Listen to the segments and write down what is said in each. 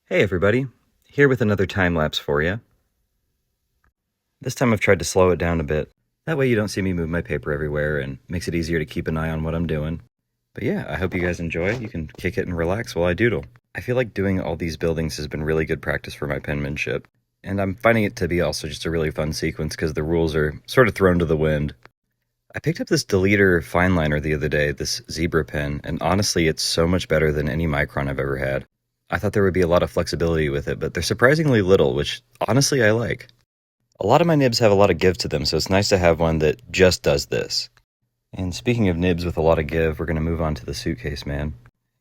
Hey everybody, here with another time lapse for you. This time I've tried to slow it down a bit. That way you don't see me move my paper everywhere and makes it easier to keep an eye on what I'm doing. But yeah, I hope you guys enjoy. You can kick it and relax while I doodle. I feel like doing all these buildings has been really good practice for my penmanship. And I'm finding it to be also just a really fun sequence because the rules are sort of thrown to the wind. I picked up this Deleter fine liner the other day, this zebra pen, and honestly it's so much better than any Micron I've ever had. I thought there would be a lot of flexibility with it, but they're surprisingly little, which honestly I like. A lot of my nibs have a lot of give to them, so it's nice to have one that just does this. And speaking of nibs with a lot of give, we're going to move on to the suitcase man.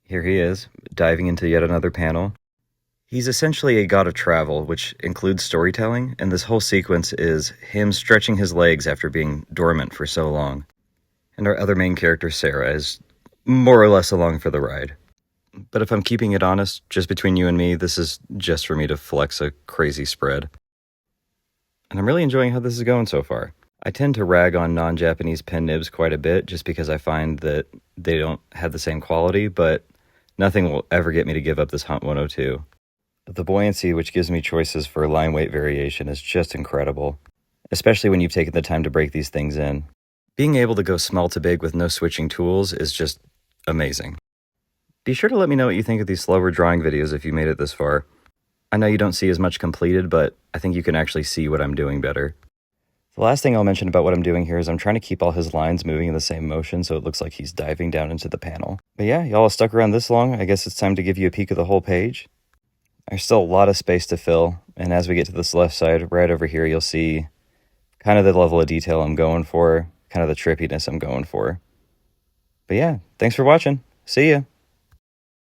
Here he is, diving into yet another panel. He's essentially a god of travel, which includes storytelling, and this whole sequence is him stretching his legs after being dormant for so long. And our other main character, Sarah, is more or less along for the ride. But if I'm keeping it honest, just between you and me, this is just for me to flex a crazy spread. And I'm really enjoying how this is going so far. I tend to rag on non-Japanese pen nibs quite a bit just because I find that they don't have the same quality, but nothing will ever get me to give up this Hunt 102. The buoyancy, which gives me choices for line weight variation, is just incredible, especially when you've taken the time to break these things in. Being able to go small to big with no switching tools is just amazing. Be sure to let me know what you think of these slower drawing videos if you made it this far. I know you don't see as much completed, but I think you can actually see what I'm doing better. The last thing I'll mention about what I'm doing here is I'm trying to keep all his lines moving in the same motion so it looks like he's diving down into the panel. But yeah, y'all have stuck around this long. I guess it's time to give you a peek of the whole page. There's still a lot of space to fill, and as we get to this left side, right over here, you'll see kind of the level of detail I'm going for, kind of the trippiness I'm going for. But yeah, thanks for watching. See ya!